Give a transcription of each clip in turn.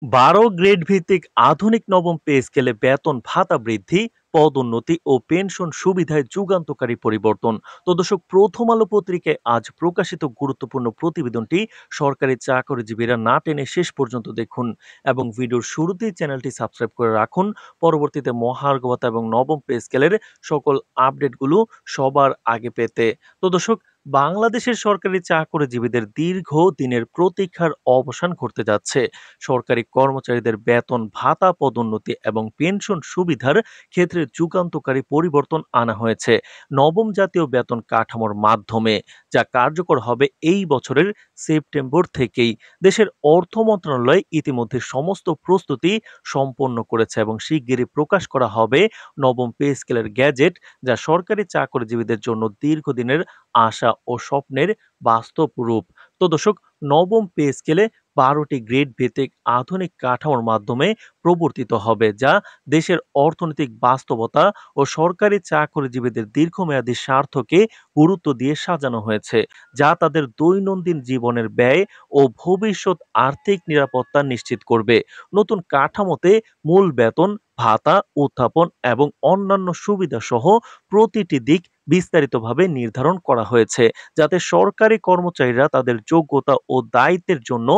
১২ grade ভিত্তিক আধুনিক নবম পে স্কেলে বেতন ভাতা বৃদ্ধি, পদোন্নতি ও পেনশন সুবিধায় যুগান্তকারী পরিবর্তন। তো দর্শক, প্রথম আলো পত্রিকায় আজ প্রকাশিত গুরুত্বপূর্ণ প্রতিবেদনটি সরকারি চাকরিজীবীরা না টেনে শেষ পর্যন্ত দেখুন এবং ভিডিওর শুরুতেই চ্যানেলটি সাবস্ক্রাইব করে রাখুন পরবর্তীতে মহার্ঘ ভাতা এবং নবম পে স্কেলের সকল আপডেটগুলো সবার আগে পেতে। তো দর্শক, বাংলাদেশের সরকারি চাকরিজীবীদের দীর্ঘ দিনের প্রতীক্ষার অবসান ঘটতে যাচ্ছে। সরকারি কর্মচারীদের বেতন ভাতা, পদোন্নতি এবং পেনশন সুবিধার ক্ষেত্রে যুগান্তকারী পরিবর্তন আনা হয়েছে নবম জাতীয় বেতন কাঠামোর মাধ্যমে, যা কার্যকর হবে এই বছরের সেপ্টেম্বর থেকেই। দেশের অর্থ মন্ত্রণালয় ইতিমধ্যে সমস্ত প্রস্তুতি সম্পন্ন করেছে এবং শিগগিরই প্রকাশ করা হবে নবম পে স্কেলের গ্যাজেট, যা সরকারি চাকরিজীবীদের জন্য দীর্ঘদিনের আশা ও স্বপ্নের বাস্তব রূপ। তো দর্শক, নবম পে স্কেলে ১২টি গ্রেড ভিত্তিক আধুনিক কাঠামোর মাধ্যমে প্রবর্তিত হবে, যা দেশের অর্থনৈতিক বাস্তবতা ও সরকারি চাকরিজীবীদের দীর্ঘমেয়াদী স্বার্থকে গুরুত্ব দিয়ে সাজানো হয়েছে, যা তাদের দৈনন্দিন জীবনের ব্যয় ও ভবিষ্যৎ আর্থিক নিরাপত্তা নিশ্চিত করবে। নতুন কাঠামোতে মূল বেতন, ভাতা, উত্থাপন এবং অন্যান্য সুবিধা সহ প্রতিটি দিক বিস্তারিতভাবে নির্ধারণ করা হয়েছে, যাতে সরকারি কর্মচারীরা তাদের যোগ্যতা ও দায়িত্বের জন্য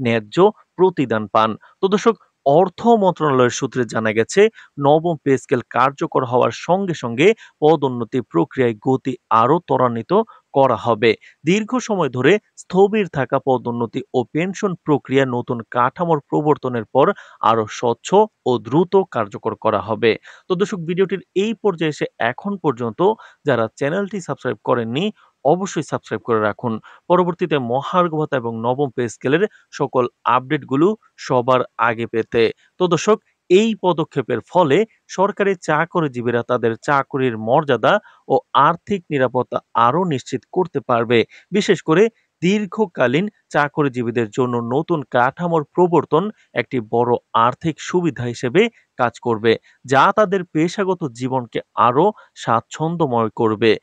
ন্যায্য প্রতিদান পান। তো দর্শক, অর্থ মন্ত্রণালয়ের সূত্রে জানা গেছে, নবম পে স্কেল কার্যকর হওয়ার সঙ্গে সঙ্গে পদোন্নতি প্রক্রিয়ায় গতি আরও ত্বরান্বিত করা হবে। দীর্ঘ সময় ধরে স্থবির থাকা পদোন্নতি ও পেনশন প্রক্রিয়া নতুন কাঠামোর প্রবর্তনের পর আরও স্বচ্ছ ও দ্রুত কার্যকর করা হবে। তো দর্শক, ভিডিওটির এই পর্যায়ে এসে এখন পর্যন্ত যারা চ্যানেলটি সাবস্ক্রাইব করেননি, অবশ্যই সাবস্ক্রাইব করে রাখুন পরবর্তীতে মহার্ঘ ভাতা এবং নবম পে স্কেলের সকল আপডেটগুলো সবার আগে পেতে। তো দর্শক, এই পদক্ষেপের ফলে সরকারি চাকরিজীবীরা তাদের চাকরির মর্যাদা ও আর্থিক নিরাপত্তা আরও নিশ্চিত করতে পারবে। বিশেষ করে দীর্ঘকালীন চাকরিজীবীদের জন্য নতুন কাঠামোর প্রবর্তন একটি বড় আর্থিক সুবিধা হিসেবে কাজ করবে, যা তাদের পেশাগত জীবনকে আরও স্বাচ্ছন্দ্যময় করবে।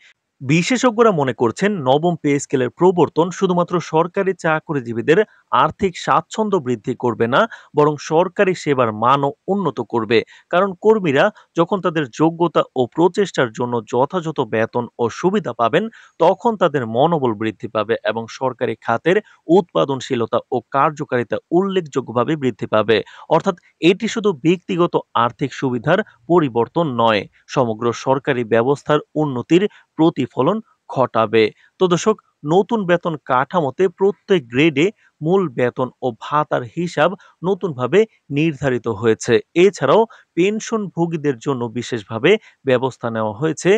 বিশেষজ্ঞরা মনে করছেন, নবম পে স্কেলের প্রবর্তন শুধুমাত্র সরকারি চাকরিজীবীদের আর্থিক স্বাচ্ছন্দ্য বৃদ্ধি করবে না, বরং সরকারি সেবার মানও উন্নত করবে। কারণ কর্মীরা যখন তাদের যোগ্যতা ও প্রচেষ্টার জন্য যথাযথ বেতন ও সুবিধা পাবেন, তখন তাদের মনোবল বৃদ্ধি পাবে এবং সরকারি খাতের উৎপাদনশীলতা ও কার্যকারিতা উল্লেখযোগ্যভাবে বৃদ্ধি পাবে। অর্থাৎ এটি শুধু ব্যক্তিগত আর্থিক সুবিধার পরিবর্তন নয়, সমগ্র সরকারি ব্যবস্থার উন্নতির প্রতিফলন ঘটাবে। তো দর্শক, নতুন বেতন কাঠামোতে প্রত্যেক গ্রেডে মূল বেতন ও ভাতার হিসাব নতুনভাবে নির্ধারিত হয়েছে। এছাড়াও পেনশনভোগীদের জন্য বিশেষভাবে ব্যবস্থা নেওয়া হয়েছে,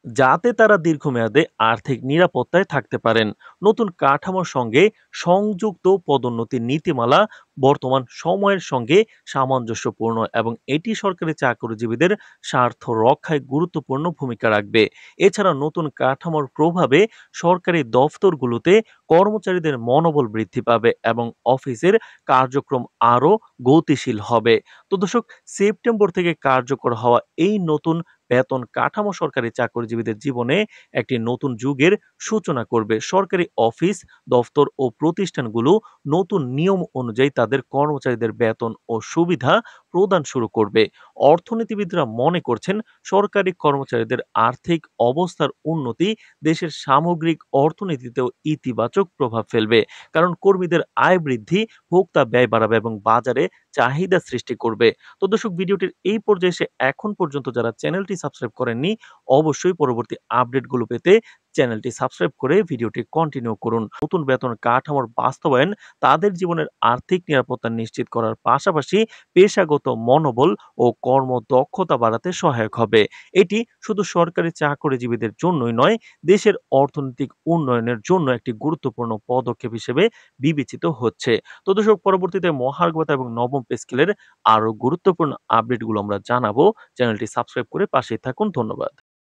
যাতে তারা দীর্ঘমেয়াদে আর্থিক নিরাপত্তায় থাকতে পারেন। নতুন কাঠামোর সঙ্গে সংযুক্ত পদোন্নতি নীতিমালা বর্তমান সময়ের সঙ্গে সামঞ্জস্যপূর্ণ এবং এটি সরকারি চাকরিজীবীদের স্বার্থ রক্ষায় গুরুত্বপূর্ণ ভূমিকা রাখবে। এছাড়া নতুন কাঠামোর প্রভাবে সরকারি দফতরগুলোতে কর্মচারীদের মনোবল বৃদ্ধি পাবে এবং অফিসের কার্যক্রম আরও গতিশীল হবে। তো দর্শক, সেপ্টেম্বর থেকে কার্যকর হওয়া এই নতুন বেতন কাঠামো সরকারি চাকরিজীবীদের জীবনে একটি নতুন যুগের সূচনা করবে। সরকারি অফিস, দফতর ও প্রতিষ্ঠানগুলো নতুন নিয়ম অনুযায়ী তাদের কর্মচারীদের বেতন ও সুবিধা প্রদান শুরু করবে। অর্থনীতিবিদরা মনে করছেন, সরকারি কর্মচারীদের আর্থিক অবস্থার উন্নতি দেশের সামগ্রিক অর্থনীতিতেও ইতিবাচক প্রভাব ফেলবে। কারণ কর্মীদের আয় বৃদ্ধি, ভোক্তা ব্যয় বাড়াবে এবং বাজারে চাহিদা সৃষ্টি করবে। তো দর্শক, ভিডিওটির এই পর্যায়ে এসে এখন পর্যন্ত যারা চ্যানেলটি সাবস্ক্রাইব করেননি, অবশ্যই পরবর্তী আপডেটগুলো পেতে চ্যানেলটি সাবস্ক্রাইব করে ভিডিওটি কন্টিনিউ করুন। নতুন বেতন কাঠামোর বাস্তবায়ন তাদের জীবনের আর্থিক নিরাপত্তা নিশ্চিত করার পাশাপাশি পেশাগত মনোবল ও কর্মদক্ষতা বাড়াতে সহায়ক হবে। এটি শুধু সরকারি চাকরিজীবীদের জন্যই নয়, দেশের অর্থনৈতিক উন্নয়নের জন্য একটি গুরুত্বপূর্ণ পদক্ষেপ হিসেবে বিবেচিত হচ্ছে। তো দর্শক, পরবর্তীতে মহার্ঘ ভাতা এবং নবম পে স্কেলের আরো গুরুত্বপূর্ণ আপডেটগুলো আমরা জানাবো। চ্যানেলটি সাবস্ক্রাইব করে পাশেই থাকুন। ধন্যবাদ।